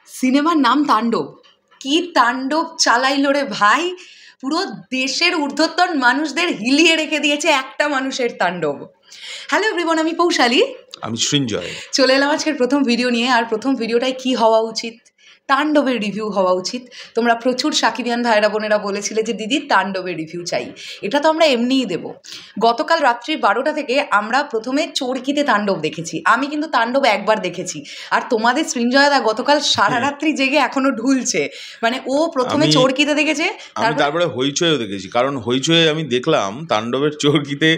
সিনেমার নাম তাণ্ডব। কি তাণ্ডব চালাইলো রে ভাই, পুরো দেশের ঊর্ধ্বতন মানুষদের হিলিয়ে রেখে দিয়েছে একটা মানুষের তাণ্ডব। হ্যালো এভরিওয়ান, আমি পৌশালী, আমি সৃঞ্জয়। চলে এলাম আজকের প্রথম ভিডিও নিয়ে। আর প্রথম ভিডিওটায় কি হওয়া উচিত? তাণ্ডবের রিভিউ হওয়া উচিত। তোমরা প্রচুর সাকিবিয়ান ভাইরা বোনেরা বলেছিলে যে দিদি তাণ্ডবের রিভিউ চাই। এটা তো আমরা এমনিই দেবো। গতকাল রাত্রি 12টা থেকে আমরা প্রথমে চরকিতে তাণ্ডব দেখেছি। আমি কিন্তু তাণ্ডব একবার দেখেছি, আর তোমাদের সৃঞ্জয়দা গতকাল সারা রাত্রি জেগে এখনো ঢুলছে। মানে ও প্রথমে চরকিতে দেখেছে, তারপরে হইচইও দেখেছি। কারণ হইচই আমি দেখলাম তাণ্ডবের চরকিতে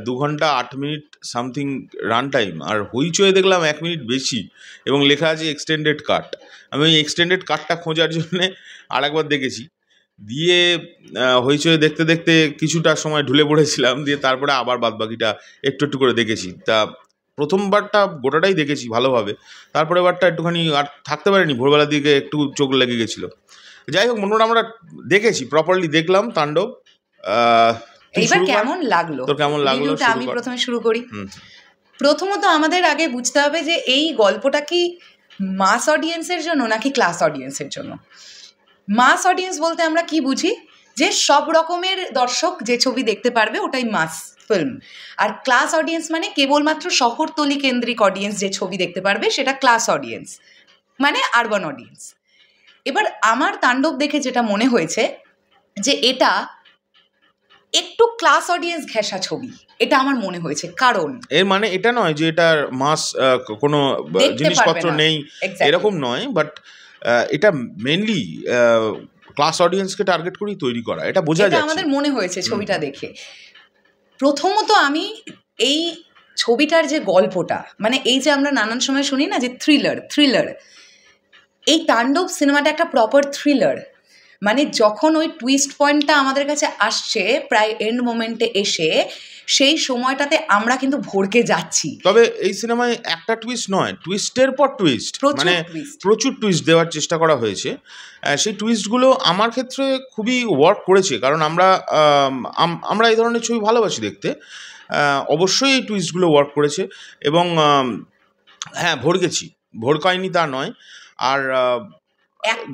2 ঘন্টা 8 মিনিট সামথিং রান টাইম, আর হইচই দেখলাম 1 মিনিট বেশি এবং লেখা আছে এক্সটেন্ডেড কাট। আমি ওই এক্সটেন্ডেড কাটটা খোঁজার জন্যে আর একবার দেখেছি। দিয়ে হইচই দেখতে দেখতে কিছুটা সময় ঢুলে পড়েছিলাম, দিয়ে তারপরে আবার বাদবাকিটা একটু একটু করে দেখেছি। তা প্রথমবারটা গোটাটাই দেখেছি ভালোভাবে, তারপরে বারটা একটুখানি আর থাকতে পারিনি, ভোরবেলার দিকে একটু চোখ লেগে গেছিলো। যাই হোক, মোটামুটি আমরা দেখেছি, প্রপারলি দেখলাম তাণ্ডব। এইবার কেমন লাগলো? তোর কেমন লাগলো? আমি প্রথমে শুরু করি। প্রথমত আমাদের আগে বুঝতে হবে যে এই গল্পটা কি মাস অডিয়েন্সের জন্য নাকি ক্লাস অডিয়েন্সের জন্য। মাস অডিয়েন্স বলতে আমরা কি বুঝি? যে সব রকমের দর্শক যে ছবি দেখতে পারবে ওটাই মাস ফিল্ম। আর ক্লাস অডিয়েন্স মানে কেবলমাত্র শহরতলি কেন্দ্রিক অডিয়েন্স যে ছবি দেখতে পারবে সেটা ক্লাস অডিয়েন্স, মানে আরবান অডিয়েন্স। এবার আমার তাণ্ডব দেখে যেটা মনে হয়েছে যে এটা একটু ক্লাস অডিয়েন্স ঘেঁষা ছবি, এটা আমার মনে হয়েছে। কারণ এর মানে এটা নয় যে এটার মাস কোনো জিনিসপত্র নেই, এরকম নয়, বাট এটা মেনলি ক্লাস অডিয়েন্সকে টার্গেট করেই তৈরি করা, এটা বোঝা যাচ্ছে। আমাদের মনে হয়েছে ছবিটা দেখে। প্রথমত আমি এই ছবিটার যে গল্পটা, মানে এই যে আমরা নানান সময় শুনি না যে থ্রিলার, এই তাণ্ডব সিনেমাটা একটা প্রপার থ্রিলার। মানে যখন ওই টুইস্ট পয়েন্টটা আমাদের কাছে আসছে প্রায় এন্ড মোমেন্টে এসে, সেই সময়টাতে আমরা কিন্তু ভরকে যাচ্ছি। তবে এই সিনেমায় একটা টুইস্ট নয়, টুইস্টের পর টুইস্ট, মানে প্রচুর টুইস্ট দেওয়ার চেষ্টা করা হয়েছে। সেই টুইস্টগুলো আমার ক্ষেত্রে খুবই ওয়ার্ক করেছে, কারণ আমরা এই ধরনের ছবি ভালোবাসি দেখতে। অবশ্যই এই টুইস্টগুলো ওয়ার্ক করেছে এবং হ্যাঁ, ভরকায়নি তা নয়। আর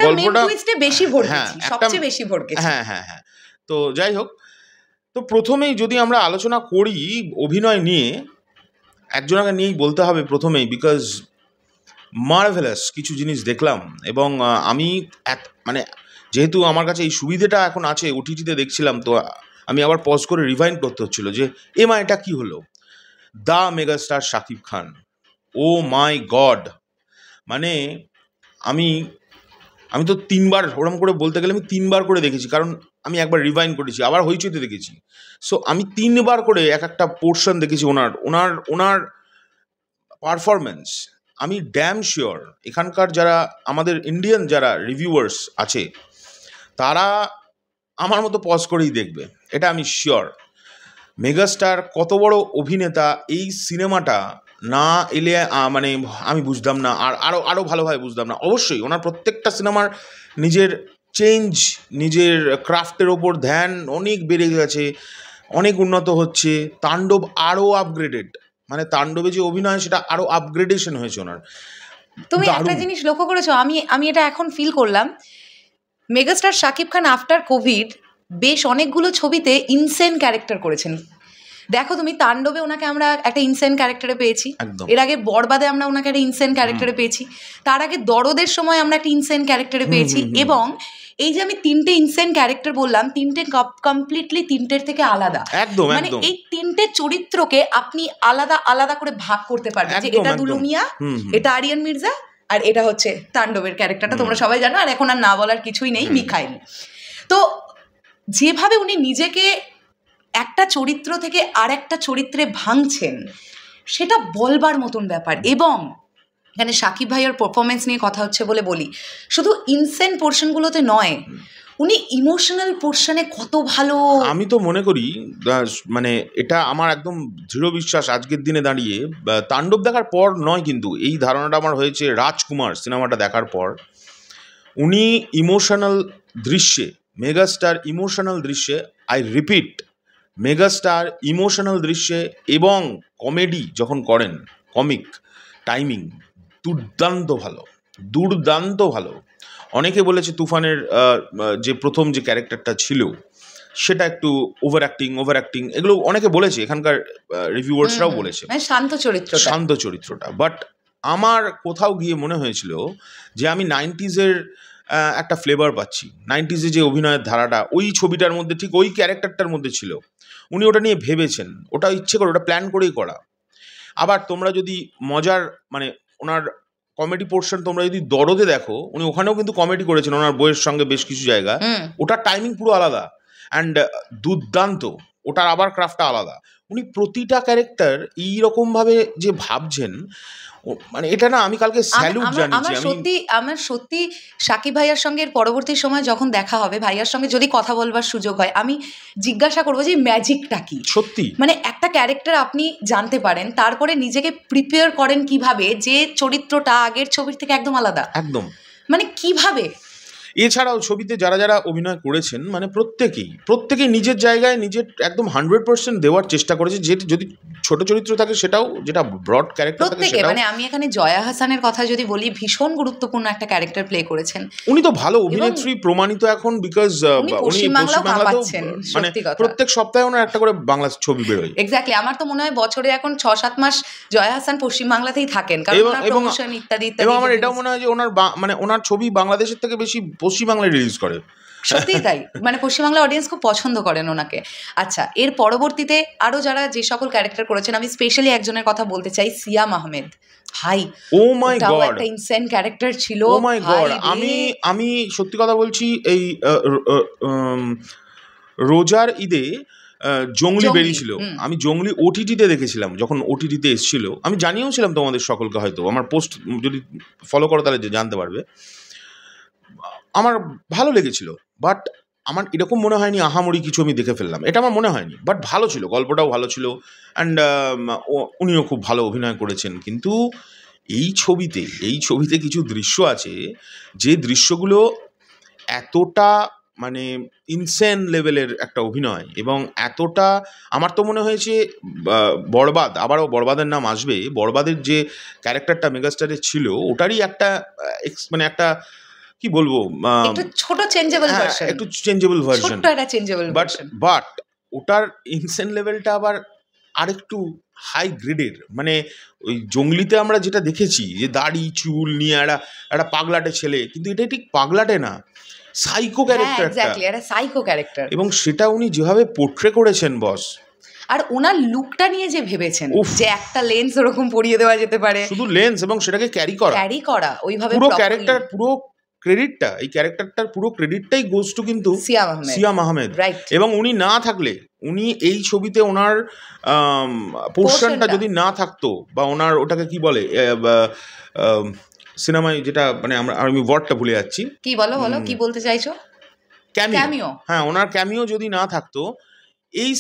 গল্পটা বেশি ভরকেছি, সবচেয়ে বেশি ভরকেছি। হ্যাঁ। তো যাই হোক, তো প্রথমেই যদি আমরা আলোচনা করি অভিনয় নিয়ে, একজনকে নিয়েই বলতে হবে প্রথমেই, বিকজ মার্ভেলাস কিছু জিনিস দেখলাম। এবং আমি মানে যেহেতু আমার কাছে এই সুবিধাটা এখন আছে, ওটিটিতে দেখছিলাম, তো আমি আবার পজ করে রিভাইন্ড করতে হচ্ছিলো যে এটা কি হলো। The megastar Shakib Khan, oh my god! মানে আমি তো 3বার, ওরকম করে বলতে গেলে আমি 3বার করে দেখেছি, কারণ আমি একবার রিভাইন্ড করেছি, আবার হইচইতে দেখেছি। সো আমি 3বার করে একটা পোর্শন দেখেছি ওনার পারফরমেন্স। আমি ড্যাম শিওর এখানকার যারা আমাদের ইন্ডিয়ান যারা রিভিউয়ার্স আছে তারা আমার মতো পজ করেই দেখবে, এটা আমি শিওর। মেগাস্টার কত বড় অভিনেতা, এই সিনেমাটা না এলে মানে আমি বুঝতাম না, আর আরও ভালোভাবে বুঝতাম না। অবশ্যই ওনার প্রত্যেকটা সিনেমার নিজের চেঞ্জ, নিজের ক্রাফটের ওপর ধ্যান অনেক বেড়ে গেছে, অনেক উন্নত হচ্ছে। তাণ্ডব আরও আপগ্রেডেড, মানে তাণ্ডবে যে অভিনয় সেটা আরও আপগ্রেডেশন হয়েছে ওনার। তুমি একটা জিনিস লক্ষ্য করেছো, আমি এটা এখন ফিল করলাম, মেগাস্টার শাকিব খান আফটার কোভিড বেশ অনেকগুলো ছবিতে ইনসেন ক্যারেক্টার করেছেন। দেখো তুমি, তাণ্ডবে ওনাকে আমরা একটা ইনসেন ক্যারেক্টারে পেয়েছি, এর আগে বরবাদে আমরা ওনাকে একটা ইনসেন ক্যারেক্টারে পেয়েছি, তার আগে দরদের সময় আমরা একটা ইনসেন ক্যারেক্টারে পেয়েছি। এবং এই যে আমি 3টে ইনসেন ক্যারেক্টার বললাম, 3টে কমপ্লিটলি 3টের থেকে আলাদা। মানে এই 3টে চরিত্রকে আপনি আলাদা আলাদা করে ভাগ করতে পারবেন, যে এটা দুলুমিয়া, এটা আরিয়ান মির্জা, আর এটা হচ্ছে তাণ্ডবের ক্যারেক্টারটা, তোমরা সবাই জানো। আর এখন আর না বলার কিছুই নেই, মিখাইল। তো যেভাবে উনি নিজেকে একটা চরিত্র থেকে আর একটা চরিত্রে ভাঙছেন, সেটা বলবার মতন ব্যাপার। এবং এখানে শাকিব ভাইয়ের পারফরমেন্স নিয়ে কথা হচ্ছে বলে বলি, শুধু ইনসেন পোর্শনগুলোতে নয়, উনি ইমোশনাল পোর্শনে কত ভালো। আমি তো মনে করি, মানে এটা আমার একদম দৃঢ় বিশ্বাস আজকের দিনে দাঁড়িয়ে, তাণ্ডব দেখার পর নয়, কিন্তু এই ধারণাটা আমার হয়েছে রাজকুমার সিনেমাটা দেখার পর। উনি ইমোশনাল দৃশ্যে, মেগাস্টার ইমোশনাল দৃশ্যে, আই রিপিট, মেগাস্টার ইমোশনাল দৃশ্যে এবং কমেডি যখন করেন, কমিক টাইমিং দুর্দান্ত ভালো। দুর্দান্ত ভালো। অনেকে বলেছে তুফানের যে প্রথম যে ক্যারেক্টারটা ছিল সেটা একটু ওভার অ্যাক্টিং এগুলো অনেকে বলেছে, এখানকার রিভিউয়ার্সরাও বলেছে শান্ত চরিত্রটা। বাট আমার কোথাও গিয়ে মনে হয়েছিল যে আমি 90s-এর একটা ফ্লেভার পাচ্ছি। 90s-এ যে অভিনয়ের ধারাটা ওই ছবিটার মধ্যে ঠিক ওই ক্যারেক্টারটার মধ্যে ছিল। উনি ওটা নিয়ে ভেবেছেন, ওটা ইচ্ছে করে, ওটা প্ল্যান করেই করা। আবার তোমরা যদি মজার মানে ওনার কমেডি পোর্শন তোমরা যদি দরদে দেখো, উনি ওখানেও কিন্তু কমেডি করেছেন ওনার বইয়ের সঙ্গে বেশ কিছু জায়গা। ওটার টাইমিং পুরো আলাদা অ্যান্ড দুর্দান্ত, ওটার আবার ক্রাফটটা আলাদা। উনি প্রতিটা ক্যারেক্টার এইরকমভাবে যে ভাবছেন, মানে এটা না আমি কালকে স্যালুট জানিয়েছি। আমার সত্যি শাকিব ভাইয়ার সঙ্গে পরবর্তী সময় যখন দেখা হবে, ভাইয়ার সঙ্গে যদি কথা বলবার সুযোগ হয়, আমি জিজ্ঞাসা করবো যে ম্যাজিকটা কি। সত্যি মানে একটা ক্যারেক্টার আপনি জানতে পারেন, তারপরে নিজেকে প্রিপেয়ার করেন কিভাবে, যে চরিত্রটা আগের ছবির থেকে একদম আলাদা, একদম মানে কিভাবে। এছাড়াও ছবিতে যারা যারা অভিনয় করেছেন মানে প্রত্যেকেই নিজের জায়গায় নিজের একদম 100% দেওয়ার চেষ্টা করেছে। যে যদি ছোট চরিত্র থাকে সেটাও, যেটা ব্রড ক্যারেক্টার থাকে সেটাও। মানে আমি এখানে জয়া হাসানের কথা যদি বলি, ভীষণ গুরুত্বপূর্ণ একটা ক্যারেক্টার প্লে করেছেন। উনি তো ভালো অভিনেত্রী প্রমাণিত এখন, বিকজ উনি পশ্চিমবাংলাতেও মানে প্রত্যেক সপ্তাহে ওনার একটা করে বাংলা ছবি বেরোয়। এক্স্যাক্টলি, আমার তো মনে হয় বছরে এখন 6-7 মাস জয়া হাসান পশ্চিমবাংলাতেই থাকেন, কারণ ওনার প্রমোশন ইত্যাদি। এবং আমার এটাও মনে হয় যে ওনার মানে ওনার ছবি বাংলাদেশের থেকে বেশি পশ্চিমবাংলায় রিলিজ করে। সত্যিই তাই, মানে পশ্চিমবাংলা অডিয়েন্স খুব পছন্দ করেন ওনাকে। আচ্ছা, এর পরবর্তীতে আরো যারা যে সকল ক্যারেক্টার করেছেন, আমি স্পেশালি একজনের কথা বলতে চাই, সিয়াম আহমেদ ভাই। ও মাই গড, একটা ইনসেন ক্যারেক্টার ছিল। ও মাই গড, আমি সত্যি কথা বলছি, এই রোজার ঈদে জঙ্গলি বেরিয়েছিল। আমি জঙ্গলি ওটিটিতে দেখেছিলাম, যখন ওটিটিতে এসেছিল। আমি জানিয়েও ছিলাম তোমাদের সকলকে, হয়তো আমার পোস্ট যদি ফলো করো তাহলে জানতে পারবে। আমার ভালো লেগেছিল, বাট আমার এরকম মনে হয়নি আহামরি কিছু আমি দেখে ফেললাম, এটা আমার মনে হয়নি। বাট ভালো ছিল, গল্পটাও ভালো ছিল, অ্যান্ড উনিও খুব ভালো অভিনয় করেছেন। কিন্তু এই ছবিতে কিছু দৃশ্য আছে, যে দৃশ্যগুলো এতটা মানে ইনসেন লেভেলের একটা অভিনয়, এবং এতটা আমার তো মনে হয়েছে বরবাদ, আবারও বরবাদের নাম আসবে, বরবাদের যে ক্যারেক্টারটা মেগাস্টারের ছিল ওটারই একটা মানে একটা কি বলবো, ছোট চেঞ্জেবল ভার্সন, একটু চেঞ্জেবল ভার্সন, বাট ওটার ইনসেন লেভেলটা আবার আরেকটু হাই গ্রেডের। মানে ওই জঙ্গলিতে আমরা যেটা দেখেছি, যে দাড়ি চুল নিয়ে একটা পাগলাটে ছেলে, কিন্তু এটা ঠিক পাগলাটে না, সাইকো ক্যারেক্টার, এবং সেটা উনি যেভাবে পোর্ট্রে করেছেন বস। আর ওনার লুকটা নিয়ে যে ভেবেছেন যে একটা লেন্স ওরকম পরিয়ে দেওয়া যেতে পারে, শুধু লেন্স, এবং সেটাকে ক্যারি করা ওইভাবে, পুরো ক্যারেক্টার, পুরো ক্রেডিটটা, এই ক্যারেক্টারটার পুরো ক্রেডিটটাই গোজ টু কিন্তু সিয়াম আহমেদ। এবং উনি না থাকলে, উনি এই ছবিতে ওনার পোর্শনটা যদি না থাকতো, বা ওনার ওটাকে কি বলে সিনেমায় যেটা, মানে আমি ওয়ার্ডটা ভুলে যাচ্ছি, কি বলো কি বলতে চাইছো, ক্যামিও। হ্যাঁ, ওনার ক্যামিও যদি না থাকতো, এই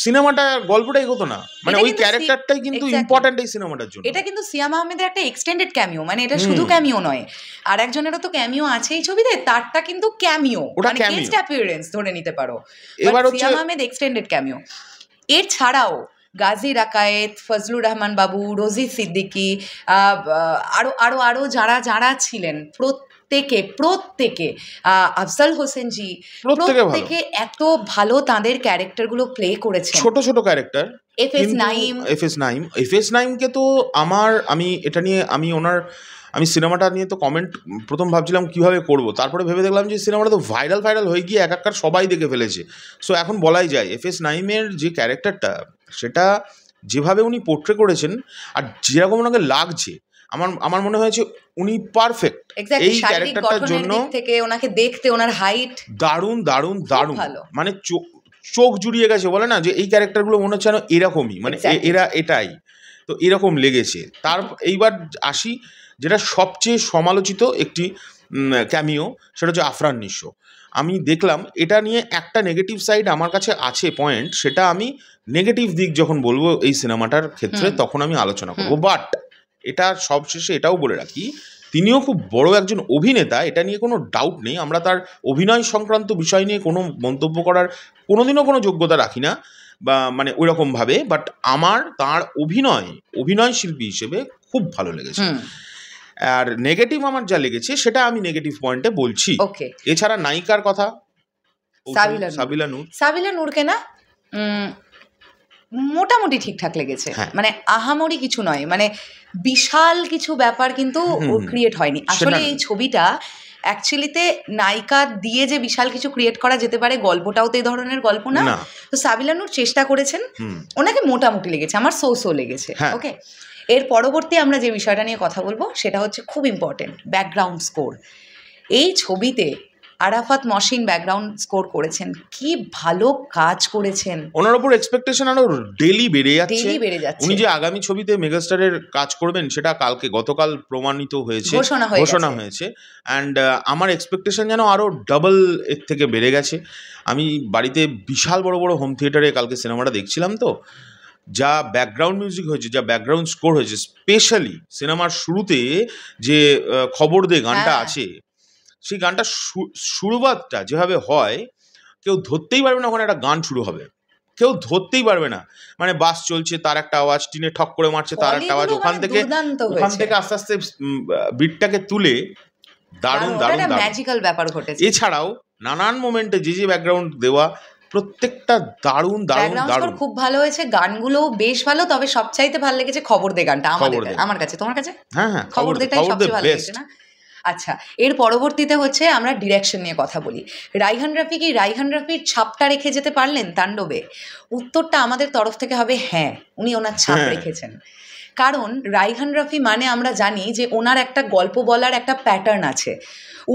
সিনেমাটা গল্পটা এগোতো না। মানে ওই ক্যারেক্টারটাই কিন্তু ইম্পর্টেন্ট এই সিনেমাটার জন্য। এটা কিন্তু সিয়াম আহমেদের একটা এক্সটেন্ডেড ক্যামিও, মানে এটা শুধু ক্যামিও নয়, আর একজনেরও তো ক্যামিও আছে এই ছবিতে, তারটা কিন্তু ক্যামিও, মানে গেস্ট অ্যাপিয়ারেন্স ধরে নিতে পারো। এবার সিয়াম আহমেদ এক্সটেন্ডেড ক্যামিও। এর ছাড়াও গাজী রাকায়েত, ফজলুর রহমান বাবু, রোজি সিদ্দিকী, আরো যারা ছিলেন, প্রত্যেকে আফজাল হোসেন জি, প্রত্যেকে এত ভালো তাদের ক্যারেক্টারগুলো প্লে করেছেন। ছোট ক্যারেক্টার। এফএস নাইমকে তো আমি সিনেমাটা নিয়ে তো কমেন্ট প্রথম ভাবছিলাম কিভাবে করব, তারপরে ভেবে দেখলাম যে সিনেমাটা তো ভাইরাল হয়ে গিয়ে একাকার সবাই দেখে ফেলেছে। সো এখন বলাই যায় এফএস নাইমের যে ক্যারেক্টারটা, সেটা যেভাবে উনি পোর্ট্রে করেছেন, আর যেরকম ওনাকে লাগছে, আমার মনে হয়েছে উনি পারফেক্ট এই ক্যারেক্টারটার জন্য। থেকে ওনাকে দেখতে, ওনার হাইট দারুণ, মানে চোখ জুড়িয়ে গেছে, বলে না যে এই ক্যারেক্টারগুলো মনে হচ্ছে এরকমই, মানে এরা এটাই তো এরকম লেগেছে। এইবার আসি যেটা সবচেয়ে সমালোচিত একটি ক্যামিও, সেটা হচ্ছে আফরান নিশো। আমি দেখলাম এটা নিয়ে একটা নেগেটিভ সাইড আমার কাছে আছে পয়েন্ট, সেটা আমি নেগেটিভ দিক যখন বলবো এই সিনেমাটার ক্ষেত্রে তখন আমি আলোচনা করবো। বাট এটা সবশেষে এটাও বলে রাখি, তিনিও খুব বড় একজন অভিনেতা, এটা নিয়ে কোনো ডাউট নেই। আমরা তার অভিনয় সংক্রান্ত বিষয় নিয়ে কোনো মন্তব্য করার কোনোদিনও কোনো যোগ্যতা রাখি না, বা মানে ওই রকমভাবে। বাট আমার তার অভিনয় শিল্পী হিসেবে খুব ভালো লেগেছে। আর নেগেটিভ আমার যা লেগেছে সেটা আমি নেগেটিভ পয়েন্টে বলছি। ওকে, এছাড়া নায়িকার কথা সাবিলা নূরকে না মোটামুটি ঠিকঠাক লেগেছে, মানে আহামরি কিছু নয়, মানে বিশাল কিছু ব্যাপার কিন্তু ক্রিয়েট হয়নি আসলে। এই ছবিটা অ্যাকচুয়ালিতে নায়িকা দিয়ে যে বিশাল কিছু ক্রিয়েট করা যেতে পারে, গল্পটাও তো এই ধরনের গল্প না। তো সাবিলা নূর চেষ্টা করেছেন, ওনাকে মোটামুটি লেগেছে, আমার সো লেগেছে। ওকে, এর পরবর্তী আমরা যে বিষয়টা নিয়ে কথা বলবো সেটা হচ্ছে খুব ইম্পর্টেন্ট, ব্যাকগ্রাউন্ড স্কোর। এই ছবিতে আরাফাত মহসিন ব্যাকগ্রাউন্ড স্কোর করেছেন, কি ভালো কাজ করেছেন। ওনার উপর এক্সপেকটেশন আরো ডেইলি বেড়ে যাচ্ছে। উনি যে আগামী ছবিতে মেগাস্টারের কাজ করবেন সেটা গতকাল প্রমাণিত হয়েছে, ঘোষণা হয়েছে। অ্যান্ড আমার এক্সপেকটেশন যেন আরো ডাবল এর থেকে বেড়ে গেছে। আমি বাড়িতে বিশাল বড় বড় হোম থিয়েটারে কালকে সিনেমাটা দেখছিলাম, তো যা ব্যাকগ্রাউন্ড মিউজিক হয়েছে, যা ব্যাকগ্রাউন্ড স্কোর হয়েছে, স্পেশালি সিনেমার শুরুতে যে খবর দে গানটা আছে, সেই গানটা শুরুবাতটা যেভাবে হয়, কেউ ধরতেই পারবে না ওখানে একটা গান শুরু হবে, কেউ ধরতেই পারবে না। মানে বাস চলছে, তার একটা আওয়াজ, টিনে ঠক করে মারছে, তার একটা আওয়াজ, ওখান থেকে আস্তে আস্তে বিটটাকে তুলে দারুণ ম্যাজিক্যাল ব্যাপার ঘটেছে। এছাড়াও নানান মোমেন্টে যে ব্যাকগ্রাউন্ড দেওয়া, প্রত্যেকটা দারুণ খুব ভালো হয়েছে, গানগুলো বেশ ভালো। তবে সবচাইতে ভালো লেগেছে খবর দে গানটা আমার কাছে। তোমার কাছে? হ্যাঁ, খবর দেটাই সবচেয়ে ভালো লেগেছে না? আচ্ছা, এর পরবর্তীতে হচ্ছে আমরা ডিরেকশন নিয়ে কথা বলি। রাইহান রাফি কি রাইহান রাফির ছাপটা রেখে যেতে পারলেন তাণ্ডবে? উত্তরটা আমাদের তরফ থেকে হবে হ্যাঁ, উনি ওনার ছাপ রেখেছেন। কারণ রাইহান রাফি মানে আমরা জানি যে ওনার একটা গল্প বলার একটা প্যাটার্ন আছে,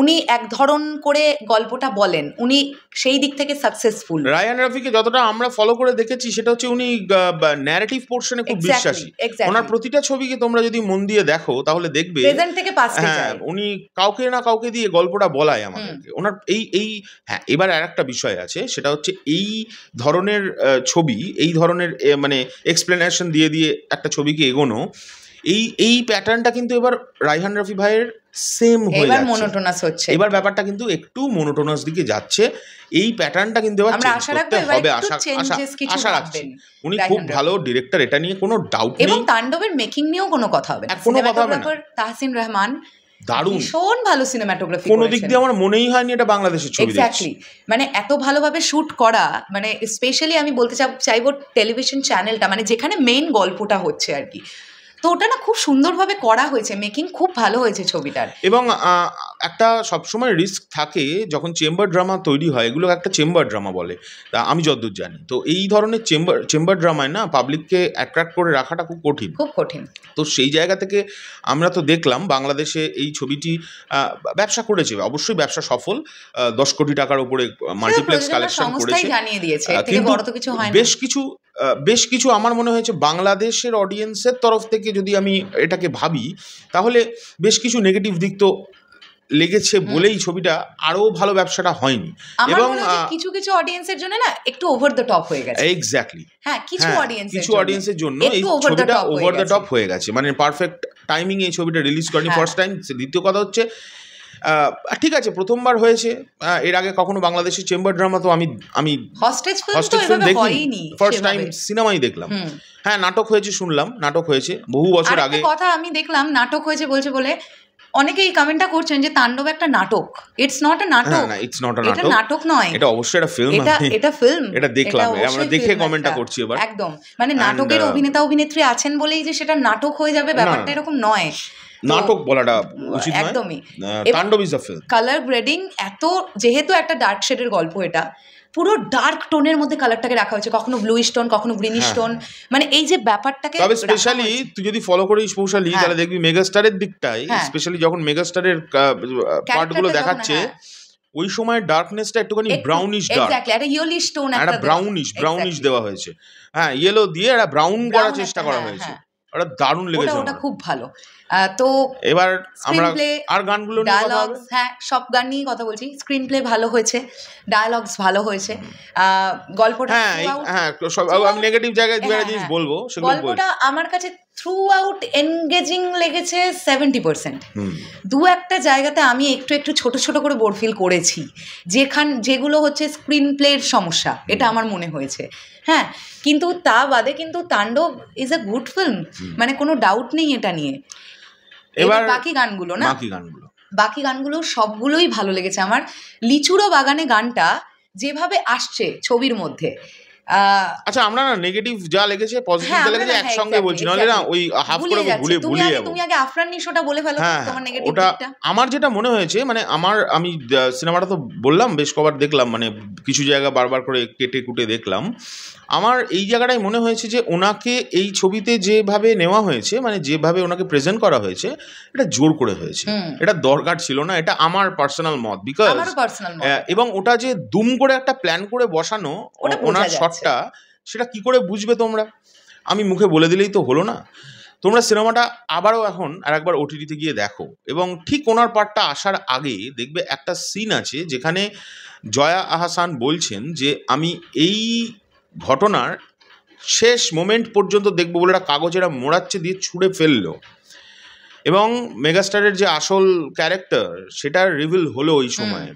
উনি এক ধরন করে গল্পটা বলেন, উনি সেই দিক থেকে সাকসেসফুল। রায়ান রাফিকে যতটা আমরা ফলো করে দেখেছি সেটা হচ্ছে উনি ন্যারেটিভ পোরশনে খুব বিশ্বাসী। ওনার প্রতিটা ছবিকে তোমরা যদি মন দিয়ে দেখো তাহলে দেখবে প্রেজেন্ট থেকে পাস্টে যায়, উনি কাউকে না কাউকে দিয়ে গল্পটা বলায় আমাদেরকে। ওনার এই হ্যাঁ, এবার আরেকটা বিষয় আছে, সেটা হচ্ছে এই ধরনের ছবি, এই ধরনের মানে এক্সপ্লেনেশন দিয়ে একটা ছবিকে এগোনো, এই প্যাটার্নটা কিন্তু এবার রাইহান রাফি ভাইয়ের সেম হয়ে যাচ্ছে, মনোটোনাস হচ্ছে। এবার ব্যাপারটা কিন্তু একটু মনোটোনাস দিকে যাচ্ছে। এই প্যাটার্নটা কিন্তু এবার চেঞ্জ করতে হবে, আশা রাখছি। উনি খুব ভালো ডিরেক্টর, এটা নিয়ে কোনো ডাউট নেই। এবং তাণ্ডবের মেকিং নিয়েও কোনো কথা হবে না, কোনো কথা হবে না। তাহসিন রহমান দারুণ, ভীষণ ভালো সিনেমাটোগ্রাফি, কোনো দিক দিয়ে আমার মনেই হয়নি এটা বাংলাদেশের ছবি। এক্স্যাক্টলি, মানে এত ভালোভাবে শুট করা, মানে স্পেশালি আমি বলতে চাইবো টেলিভিশন চ্যানেলটা, মানে যেখানে মেইন গল্পটা হচ্ছে আর কি, তো ওটা না খুব সুন্দরভাবে করা হয়েছে, মেকিং খুব ভালো হয়েছে ছবিটার। এবং একটা সবসময় রিস্ক থাকে যখন চেম্বার ড্রামা তৈরি হয়, এগুলো একটা চেম্বার ড্রামা বলে আমি যতদূর জানি। তো এই ধরনের চেম্বার ড্রামায় না পাবলিককে অ্যাট্রাক্ট করে রাখাটা খুব কঠিন। তো সেই জায়গা থেকে আমরা তো দেখলাম বাংলাদেশে এই ছবিটি ব্যবসা করেছে, অবশ্যই ব্যবসা সফল, 10 কোটি টাকার উপরে মাল্টিপ্লেক্স কালেকশন করেছে, কিন্তু বেশ কিছু আমার মনে হয়েছে বাংলাদেশের অডিয়েন্সের তরফ থেকে যদি আমি এটাকে ভাবি, তাহলে বেশ কিছু নেগেটিভ দিক তো লেগেছে বলেই ছবিটা আরো ভালো ব্যবসাটা হয়নি। এবং কিছু অডিয়েন্সের জন্য না একটু ওভার দ্য টপ হয়ে গেছে। এক্স্যাক্টলি, হ্যাঁ, কিছু অডিয়েন্সের জন্য এই ছবিটা ওভার দ্য টপ হয়ে গেছে, মানে পারফেক্ট টাইমিং এই ছবিটা রিলিজ করেনি ফার্স্ট টাইম। দ্বিতীয় কথা হচ্ছে ঠিক আছে, প্রথমবার হয়েছে, এর আগে কখনো বাংলাদেশের চেম্বার ড্রামা তো আমি হস্টেজ ফিল্ম দেখিনি, ফার্স্ট টাইম সিনেমাই দেখলাম। হ্যাঁ, নাটক হয়েছে, শুনলাম নাটক হয়েছে বহু বছর আগে। কথা আমি দেখলাম নাটক হয়েছে বলছে বলে অনেকেই কমেন্টটা করছেন যে তাণ্ডব একটা নাটক। ইটস নট আ নাটক, না ইটস নট আ নাটক, এটা নাটক নয়, এটা অবশ্যই একটা ফিল্ম। এটা ফিল্ম, এটা দেখলাম, আমরা দেখে কমেন্টটা করছি এবার। একদম, মানে নাটকের অভিনেতা অভিনেত্রী আছেন বলেই যে সেটা নাটক হয়ে যাবে ব্যাপারটা এরকম নয়, নাটক বলাটা উচিত নয়, একদমই। তাণ্ডব is a film. Colour grading এত, যেহেতু একটা ডার্ক শেডের গল্প, এটা পুরো ডার্ক টোনের মধ্যে কালারটাকে রাখা হয়েছে, কখনো ব্লুইশ টোন, কখনো গ্রিনিশ টোন, মানে এই যে ব্যাপারটাকে। তবে স্পেশালি তুই যদি ফলো করিস স্পেশালি, তাহলে দেখবি মেগাস্টারের দিকটাই, স্পেশালি যখন মেগাস্টারের পার্টগুলো দেখাচ্ছে, ওই সময় ডার্কনেসটা একটুখানি ব্রাউনিশ ডার্ক, একটা ইয়েলোইশ টোন, একটা ব্রাউনিশ দেওয়া হয়েছে। হ্যাঁ, ইয়েলো দিয়ে একটা ব্রাউন করার চেষ্টা করা হয়েছে, ওটা দারুণ লেগেছে, ওটা খুব ভালো। তো এবার আমরা আর গানগুলো নিয়ে কথা হবে। হ্যাঁ, সব গান নিয়ে কথা বলছি। স্ক্রিন প্লে ভালো হয়েছে, ডায়ালগস ভালো হয়েছে, গল্পটা, আমি নেগেটিভ জায়গায় দুটো জিনিস বলবো, গল্পটা আমার কাছে থ্রু আউট এনগেজিং লেগেছে 70%। দু একটা জায়গাতে আমি একটু ছোট ছোট করে বোর ফিল করেছি, যেগুলো হচ্ছে স্ক্রিন প্লের সমস্যা, এটা আমার মনে হয়েছে। হ্যাঁ, কিন্তু তা বাদে কিন্তু তাণ্ডব ইজ আ গুড ফিল্ম, মানে কোনো ডাউট নেই এটা নিয়ে। এবার বাকি গানগুলো সবগুলোই ভালো লেগেছে আমার। লিচুরো বাগানে গানটা যেভাবে আসছে ছবির মধ্যে, আচ্ছা আমরা না নেগেটিভ যা লেগেছে পজিটিভ যা লেগেছে একসঙ্গে বলছি, নাহলে না ওই হাফ করে ভুলে যাবো। তুমি আগে আফরান নিশোটা বলে ফেলো তোমার নেগেটিভ ওটা আমার যেটা মনে হয়েছে, মানে আমি সিনেমাটা তো বললাম বেশ কবার দেখলাম, মানে কিছু জায়গা বারবার করে কেটে কুটে দেখলাম। আমার এই জায়গাটাই মনে হয়েছে যে ওনাকে এই ছবিতে যেভাবে নেওয়া হয়েছে, মানে যেভাবে ওনাকে প্রেজেন্ট করা হয়েছে, এটা জোর করে হয়েছে, এটা দরকার ছিল না, এটা আমার পার্সোনাল মত। বিকজ এবং ওটা যে দুম করে একটা প্ল্যান করে বসানো ওনার শটটা, সেটা কি করে বুঝবে তোমরা? আমি মুখে বলে দিলেই তো হলো না। তোমরা সিনেমাটা আবারও এখন আর একবার ওটিটিতে গিয়ে দেখো, এবং ঠিক ওনার পার্টটা আসার আগে দেখবে একটা সিন আছে যেখানে জয়া আহসান বলছেন যে আমি এই ঘটনার শেষ মোমেন্ট পর্যন্ত দেখবো বলে একটা কাগজেরা মোড়াচ্ছে দিয়ে ছুঁড়ে ফেললো, এবং মেগাস্টারের যে আসল ক্যারেক্টার সেটা রিভিল হলো ওই সময়ে।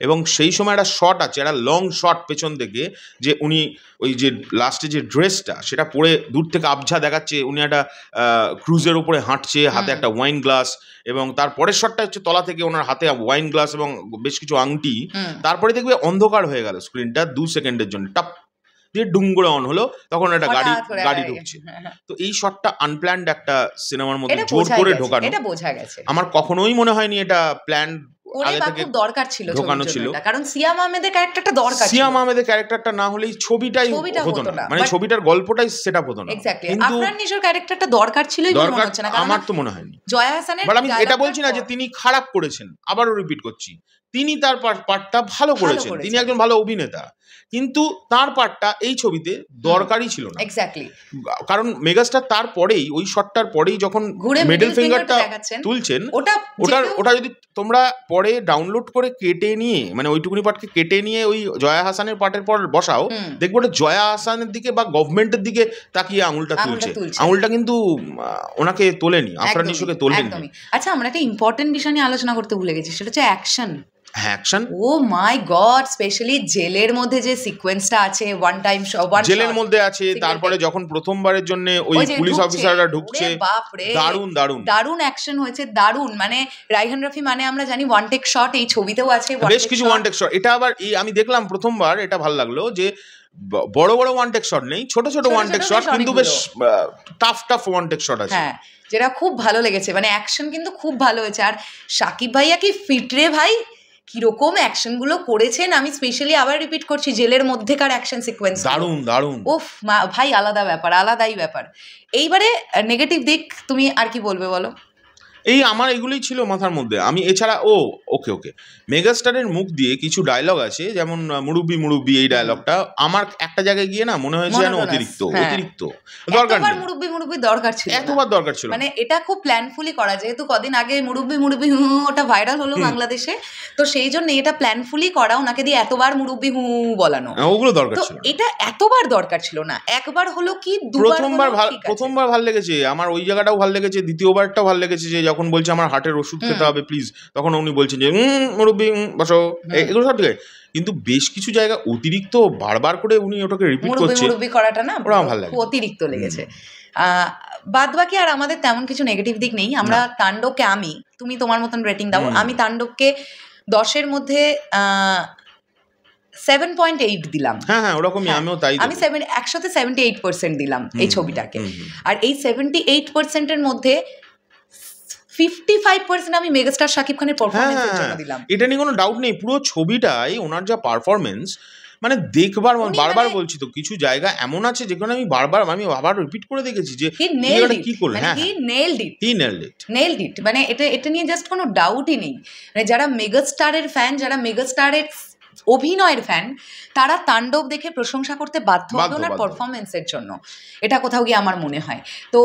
এবং সেই সময় একটা শট আছে, একটা লং শট পেছন থেকে, যে উনি ওই যে লাস্টে যে ড্রেসটা সেটা পরে দূর থেকে আবঝা দেখাচ্ছে, উনি একটা ক্রুজের উপরে হাঁটছে, হাতে একটা ওয়াইন গ্লাস, এবং তারপরের শটটা হচ্ছে তলা থেকে ওনার হাতে ওয়াইন গ্লাস এবং বেশ কিছু আংটি। তারপরে দেখবে অন্ধকার হয়ে গেল স্ক্রিনটা 2 সেকেন্ডের জন্য, টাপ দিয়ে ডুম করে অন হলো, তখন একটা গাড়ি ঢুকছে। তো এই শটটা আনপ্ল্যান্ড একটা সিনেমার মধ্যে জোর করে ঢোকানো, এটা বোঝা গেছে। আমার কখনোই মনে হয়নি এটা প্ল্যান দরকার ছিল, কারণ সিয়াম আহমেদের ক্যারেক্টারটা দরকার ছিল। সিয়াম আহমেদের ক্যারেক্টারটা না হলেই ছবিটাই হতো না, মানে ছবিটার গল্পটাই সেট আপ হতো না। কিন্তু আফরান নিশোর ক্যারেক্টারটা দরকার ছিল মনে হচ্ছে না, আমার তো মনে হয়নি। জয়া হাসানের, বাট আমি এটা বলছি না যে তিনি খারাপ করেছেন, আবারও রিপিট করছি, তিনি তার পার্টটা ভালো করেছেন, তিনি একজন ভালো অভিনেতা, কিন্তু তার পার্টটা এই ছবিতে দরকারই ছিল না। এক্স্যাক্টলি, কারণ মেগাস্টার তারপরেই ওই শটটার পরেই যখন মিডল ফিঙ্গারটা তুলছেন, ওটা যদি তোমরা পরে ডাউনলোড করে কেটে নিয়ে, মানে ওইটুকুনি পার্টকে কেটে নিয়ে ওই জয়া হাসানের পার্টের পর বসাও, দেখবো ওটা জয়া হাসানের দিকে বা গভর্নমেন্টের দিকে তাকিয়ে আঙুলটা তুলছে, আঙুলটা কিন্তু ওনাকে তোলেনি, আফরান নিশোকে তোলেনি। আচ্ছা, আমরা একটা ইম্পর্টেন্ট বিষয় নিয়ে আলোচনা করতে ভুলে গেছি, সেটা হচ্ছে action. Action, O my god, specially জেলের মধ্যে যে সিকোয়েন্সটা আছে, ওয়ান টাইম জেলের মধ্যে আছে, তারপরে যখন প্রথমবারের জন্য ওই পুলিশ অফিসাররা ঢুকছে, দারুণ দারুণ দারুণ অ্যাকশন হয়েছে, দারুণ। মানে রাইহান রাফি মানে আমরা জানি ওয়ান টেক শট, এই ছবিতেও আছে বেশ কিছু ওয়ান টেক শট। এটা আবার আমি দেখলাম প্রথমবার, এটা ভালো লাগলো যে বড় বড় ওয়ান টেক শট নেই, ছোট ছোট ওয়ান টেক শট, কিন্তু বেশ টাফ ওয়ান টেক শট আছে, হ্যাঁ, যেটা খুব ভালো লেগেছে। মানে অ্যাকশন কিন্তু খুব ভালো হয়েছে। আর শাকিব ভাইয়া কি ফিট রে ভাই, কিরকম অ্যাকশন গুলো করেছেন। আমি স্পেশালি আবার রিপিট করছি, জেলের মধ্যেকার অ্যাকশন সিকোয়েন্স দারুণ দারুণ, ওফ ভাই, আলাদা ব্যাপার, আলাদাই ব্যাপার। এইবারে নেগেটিভ দিক তুমি আর কি বলবে বলো? এই আমার এগুলোই ছিল মাথার মধ্যে। আমি এছাড়া ওকে মেগাস্টারের মুখ দিয়ে কিছু ডায়লগ আছে, যেমন মুরুব্বি মুরুব্বি, এই ডায়লগটা আমার একটা জায়গায় গিয়ে না মনে হয়েছে যেন অতিরিক্ত দরকার নেই। মুরুব্বি দরকার ছিল, এতবার দরকার ছিল। মানে এটা খুব প্ল্যানফুলি করা, যেহেতু কদিন আগে মুরুব্বি মুরুব্বি হু ওটা ভাইরাল হলো বাংলাদেশে, তো সেই জন্য এটা প্ল্যানফুলি করা, ওনাকে দিয়ে এতবার মুরুব্বি হু বলানো, ওগুলো দরকার ছিল। এটা এতবার দরকার ছিল না, একবার হলো কি প্রথমবার ভালো লেগেছে আমার, ওই জায়গাটাও ভালো লেগেছে, দ্বিতীয়বারটাও ভালো লেগেছে, যে যখন বলছে আমার হার্টের ওষুধ খেতে হবে প্লিজ, তখন উনি বলছেন যে মুরব্বি বসো, এগুলো সব ঠিক আছে। কিন্তু বেশ কিছু জায়গা অতিরিক্ত বারবার করে উনি ওটাকে রিপিট করছে, মুরব্বি করাটা না ভালো লাগে, অতিরিক্ত লেগেছে। বাদ বাকি আর আমাদের তেমন কিছু নেগেটিভ দিক নেই। আমরা তাণ্ডবকে, তুমি তোমার মতন রেটিং দাও, আমি তাণ্ডবকে 10-এর মধ্যে 7.8 দিলাম। হ্যাঁ, ওরকমই আমিও তাই, আমি 100-তে 78% দিলাম এই ছবিটাকে। আর এই 78%-এর মধ্যে 55% আমি মেগাস্টার শাকিব খানের পারফরম্যান্সের জন্য দিলাম। এটা নিয়ে কোনো ডাউট নেই, পুরো ছবিটাই ওনার যা পারফরম্যান্স, মানে দেখবার, বারবার বলছি তো, কিছু জায়গা এমন আছে যেখানে আমি আবার রিপিট করে দেখেছি যে কি করলেন। হ্যাঁ, হি নেইলড ইট, মানে এটা নিয়ে জাস্ট কোনো ডাউটই নেই। মানে যারা মেগাস্টারের ফ্যান, যারা মেগাস্টারের অভিনয়ের ফ্যান, তারা তাণ্ডব দেখে প্রশংসা করতে বাধ্য হবে ওনার পারফরম্যান্সের জন্য, এটা কোথাও গিয়ে আমার মনে হয়। তো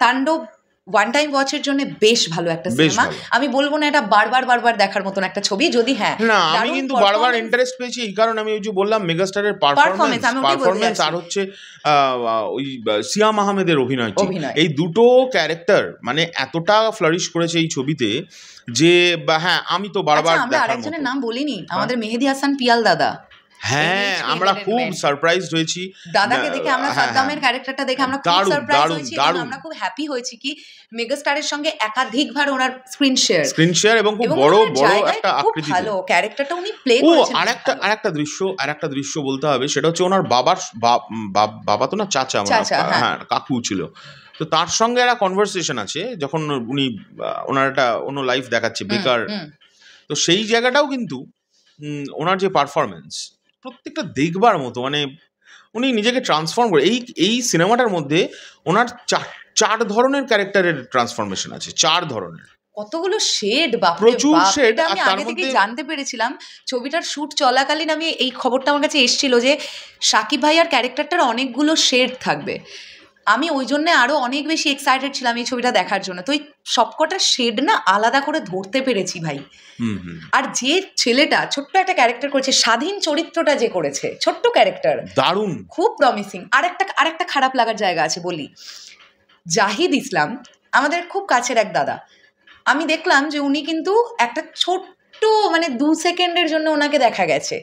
তাণ্ডব ওয়ান টাইম ওয়াচের জন্য বেশ ভালো একটা সিনেমা। আমি বলবো না এটা বারবার দেখার মতন একটা ছবি, যদি হ্যাঁ না, আমি কিন্তু বারবার ইন্টারেস্ট পেয়েছি এই কারণে আমি ওই যে বললাম মেগাস্টারের পারফরম্যান্স আর হচ্ছে ওই সিয়াম আহমেদের অভিনয়, এই দুটো ক্যারেক্টার মানে এতটা ফ্লারিশ করেছে এই ছবিতে যে হ্যাঁ, আমি তো বারবার আমরা আরেকজনের নাম বলিনি, আমাদের মেহেদী হাসান পিয়াল দাদা। হ্যাঁ, আমরা খুব সারপ্রাইজড হয়েছি দাদাকে দেখে, আমরা সাদ্দামের ক্যারেক্টারটা দেখে আমরা খুব সারপ্রাইজ হয়েছি, এবং আমরা খুব হ্যাপি হয়েছি কি মেগাস্টারের সঙ্গে একাধিকবার ওনার স্ক্রিন শেয়ার এবং খুব বড় একটা আকৃতি, ভালো ক্যারেক্টারটা উনি প্লে করেছেন। আরেকটা দৃশ্য বলতে হবে, সেটা হচ্ছে ওনার বাবা তো না চাচা, হ্যাঁ কাকু ছিল, তো তার সঙ্গে একটা কনভারসেশন আছে যখন উনি ওনার একটা অন্য লাইফ দেখাচ্ছে বেকার, তো সেই জায়গাটাও কিন্তু ওনার যে পারফরমেন্স প্রত্যেকটা দেখবার মতো, মানে উনি নিজেকে ট্রান্সফর্ম করে এই সিনেমাটার মধ্যে ওনার চার ধরনের ক্যারেক্টারের ট্রান্সফরমেশন আছে, 4 ধরনের, কতগুলো শেড, প্রচুর শেড। আমি আগে থেকে জানতে পেরেছিলাম ছবিটার শুট চলাকালীন, আমি এই খবরটা আমার কাছে এসেছিল যে শাকিব ভাইয়ার ক্যারেক্টারটার অনেকগুলো শেড থাকবে। আমি ওই জন্য আরো অনেক বেশি এক্সাইটেড ছিলাম এই ছবিটা দেখার জন্য। তো এই সবকটা শেড না আলাদা করে ধরতে পেরেছি ভাই। আর যে ছেলেটা ছোট্ট একটা ক্যারেক্টার করেছে, স্বাধীন চরিত্রটা যে করেছে, ছোট্ট ক্যারেক্টার, দারুণ, খুব প্রমিসিং। আরেকটা খারাপ লাগার জায়গা আছে বলি, জাহিদ ইসলাম আমাদের খুব কাছের এক দাদা, আমি দেখলাম যে উনি কিন্তু একটা ছোট্ট মানে 2 সেকেন্ডের জন্য ওনাকে দেখা গেছে,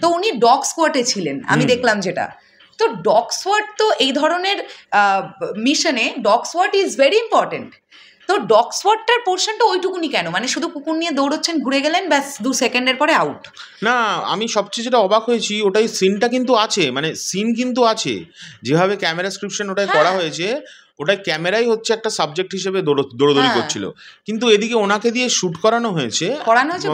তো উনি ডগ স্কোয়াডে ছিলেন আমি দেখলাম যেটা। তো ডগ স্কোয়াড তো এই ধরনের মিশনে dog squad is very important. তো ডগ স্কোয়াডটার পোর্শনটা ওইটুকুনি কেন, মানে শুধু কুকুর নিয়ে দৌড়চ্ছেন, ঘুরে গেলেন, ব্যাস 2 সেকেন্ডের পরে আউট। না, আমি সবচেয়ে যেটা অবাক হয়েছি ওটাই সিনটা কিন্তু আছে, মানে সিন কিন্তু আছে, যেভাবে ক্যামেরা স্ক্রিপশন ওটাই করা হয়েছে, ওটাই ক্যামেরাই হচ্ছে একটা সাবজেক্ট হিসেবে দৌড়দৌড়ি করছিল, কিন্তু এদিকে ওনাকে দিয়ে শুট করানো হয়েছে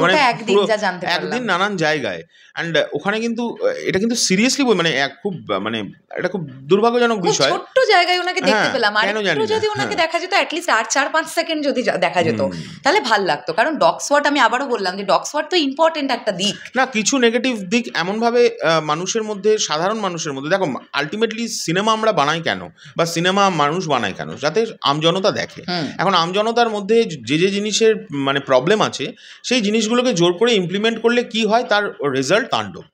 মানে একদিন নানান জায়গায়। অ্যান্ড ওখানে কিন্তু এটা কিন্তু সিরিয়াসলি মানে খুব মানে এটা খুব দুর্ভাগ্যজনক বিষয়, ছোট্ট জায়গায় ওনাকে দেখতে পেলাম। আর একটু যদি ওনাকে দেখা যেত, অ্যাটলিস্ট 4-5 সেকেন্ড যদি দেখা যেত তাহলে ভাল লাগতো। কারণ ডগ স্কোয়াড, আমি আবারও বললাম যে ডগ স্কোয়াড তো ইম্পর্টেন্ট একটা দিক না। কিছু নেগেটিভ দিক এমনভাবে মানুষের মধ্যে, সাধারণ মানুষের মধ্যে, দেখো আলটিমেটলি সিনেমা আমরা বানাই কেন, বা সিনেমা মানুষ বানায় কেন, যাতে আমজনতা দেখে। এখন আমজনতার মধ্যে যে জিনিসের মানে প্রবলেম আছে, সেই জিনিসগুলোকে জোর করে ইমপ্লিমেন্ট করলে কি হয়, তার রেজাল্ট তাণ্ডব।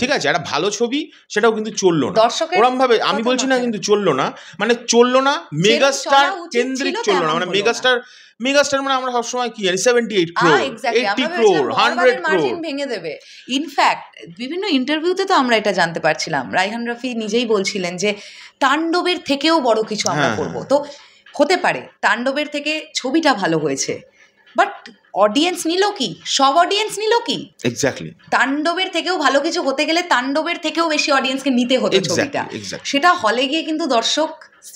ঠিক আছে, একটা ভালো ছবি সেটাও কিন্তু চললো না ওরম ভাবে, আমি বলছি না কিন্তু চললো না, মানে চললো না, মেগাস্টার কেন্দ্রিক চললো না, মানে মেগাস্টার মানে আমরা সবসময় কি জানি 78 crore 80 crore 100 crore ভেঙে দেবে। ইনফ্যাক্ট বিভিন্ন ইন্টারভিউতে তো আমরা এটা জানতে পারছিলাম, রাইহান রাফি নিজেই বলছিলেন যে তাণ্ডবের থেকেও বড় কিছু আমরা করব। তো হতে পারে তাণ্ডবের থেকে ছবিটা ভালো হয়েছে, বাট অডিয়েন্স নিল কি? সব অডিয়েন্স নিল কি? এক্স্যাক্টলি। তাণ্ডবের থেকেও ভালো কিছু হতে গেলে তাণ্ডবের থেকেও বেশি অডিয়েন্সকে নিতে হতো ছবিটা, সেটা হলে গিয়ে কিন্তু দর্শক,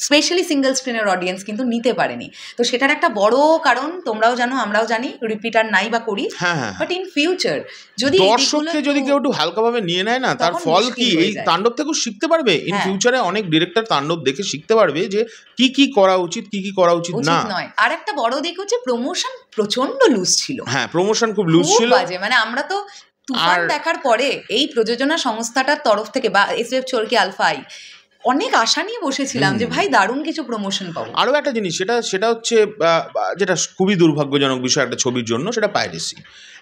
স্পেশালি সিঙ্গেল স্ক্রিনের অডিয়েন্স কিন্তু নিতে পারেনি। তো সেটার একটা বড় কারণ তোমরাও জানো, আমরাও জানি, রিপিটার নাই বা করি, বাট ইন ফিউচার যদি দর্শককে যদি কেউ একটু হালকাভাবে নিয়ে নেয় না, তার ফল কি এই তাণ্ডব থেকেও শিখতে পারবে। ইন ফিউচারে অনেক ডিরেক্টর তাণ্ডব দেখে শিখতে পারবে যে কি করা উচিত, কি করা উচিত না। আর একটা বড় দিক হচ্ছে প্রমোশন প্রচন্ড লুজ ছিল। হ্যাঁ, প্রমোশন খুব লুজ ছিল, বাজে। মানে আমরা তো তুফান দেখার পরে এই প্রযোজনা সংস্থাটার তরফ থেকে বা এসএফ চরকি আলফাই অনেক আশা নিয়ে বসেছিলাম যে ভাই দারুণ কিছু প্রমোশন পাবো। আরও একটা জিনিস, সেটা হচ্ছে যেটা খুবই দুর্ভাগ্যজনক বিষয় একটা ছবির জন্য, সেটা পাইরেসি।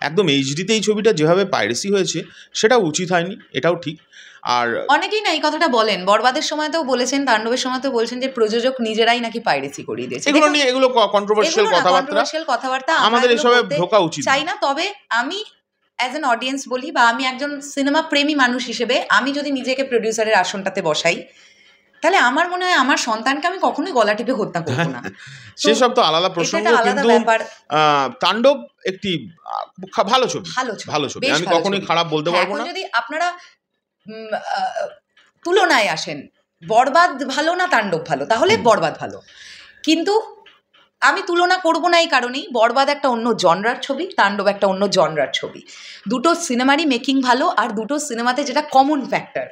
একদম এইচডিতে এই ছবিটা যেভাবে পাইরেসি হয়েছে সেটা উচিত হয়নি, এটাও ঠিক। আর অনেকেই না এই কথাটা বলেন, বরবাদের সময়তেও বলেছেন, তাণ্ডবের সময়তেও বলছেন যে প্রযোজক নিজেরাই নাকি পাইরেসি করিয়ে দিয়েছে। এগুলো কন্ট্রোভার্সিয়াল কথাবার্তা, আমাদের এসবে ঢোকা উচিত চাই না। তবে আমি অ্যাজ অ্যান অডিয়েন্স বলি, বা আমি একজন সিনেমা প্রেমী মানুষ হিসেবে, আমি যদি নিজেকে প্রডিউসারের আসনটাতে বসাই, তাহলে আমার মনে হয় আমার সন্তানকে আমি কখনোই গলা টিপে হত্যা করবো না। সেসব তো আলাদা প্রসঙ্গ, কিন্তু তাণ্ডব একটি ভালো ছবি, আমি কখনোই খারাপ বলতে পারবো না। যদি আপনারা তুলনায় আসেন, বরবাদ ভালো না তাণ্ডব ভালো, তাহলে বরবাদ ভালো। কিন্তু আমি তুলনা করব না এই কারণেই, বরবাদ একটা অন্য জনরার ছবি, তাণ্ডব একটা অন্য জনরার ছবি। দুটো সিনেমারই মেকিং ভালো, আর দুটো সিনেমাতে যেটা কমন ফ্যাক্টর,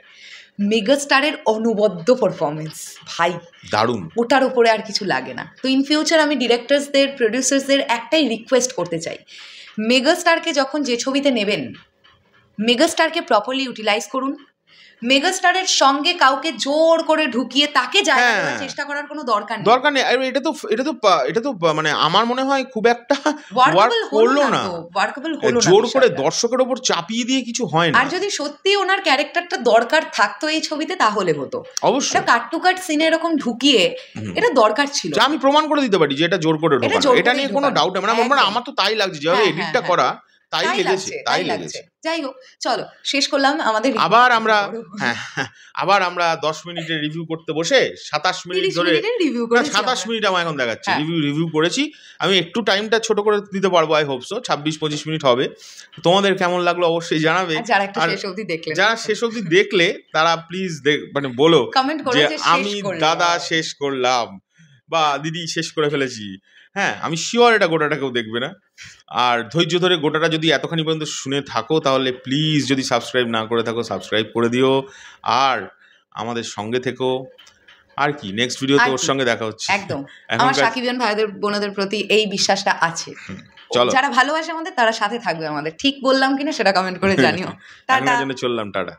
মেগাস্টারের অনবদ্য পারফরমেন্স, ভাই দারুণ, ওটার উপরে আর কিছু লাগে না। তো ইন ফিউচার আমি ডিরেক্টরসদের, প্রডিউসার্সদের একটাই রিকোয়েস্ট করতে চাই, মেগাস্টারকে যখন যে ছবিতে নেবেন, মেগাস্টারকে প্রপারলি ইউটিলাইজ করুন। মেগাস্টারের সঙ্গে কাউকে জোর করে ঢুকিয়ে তাকে জায়গা দেওয়ার চেষ্টা করার কোনো দরকার নেই। এটা তো মানে আমার মনে হয় খুব একটা ওয়ার্ক করলো না, জোর করে দর্শকের উপর চাপিয়ে দিয়ে কিছু হয় না। আর যদি সত্যি ওনার ক্যারেক্টারটা দরকার থাকতো এই ছবিতে, তাহলে হতো। অবশ্যই কাট টু কাট সিনে এরকম ঢুকিয়ে এটা দরকার ছিল। আমি প্রমাণ করে দিতে পারি যে এটা জোর করে ঢোকানো, এটা নিয়ে কোনো ডাউট নেই। মানে আমার তো তাই লাগছে যেভাবে এডিটটা করা, তাই লেগেছে। যাই হোক, চলো শেষ করলাম আমাদের। আবার আমরা 10 মিনিটের রিভিউ করতে বসে 27 মিনিট ধরে 27 মিনিট আমার এখন দেখাচ্ছে রিভিউ করেছি। আমি একটু টাইমটা ছোট করে দিতে পারবো, আই হোপ সো 26-25 মিনিট হবে। তোমাদের কেমন লাগলো অবশ্যই জানাবে। যারা শেষ অবধি দেখলে তারা প্লিজ মানে বলো যে আমি দাদা শেষ করলাম বা দিদি শেষ করে ফেলেছি। হ্যাঁ, আমি শিওর এটা গোটাটা কেউ দেখবে না। আর ধৈর্য ধরে গোটাটা যদি এতখানি পর্যন্ত শুনে থাকো তাহলে প্লিজ, যদি সাবস্ক্রাইব না করে থাকো সাবস্ক্রাইব করে দিও, আর আমাদের সঙ্গে থেকো। আর কি, নেক্সট ভিডিওতে ওর সঙ্গে দেখা হচ্ছে। একদম, আমার সাকিবিয়ান ভাইদের বোনদের প্রতি এই বিশ্বাসটা আছে। চলো, যারা ভালোবাসে আমাদের তারা সাথে থাকবে আমাদের। ঠিক বললাম কিনা সেটা কমেন্ট করে জানিও। টাটা, চললাম, টাটা।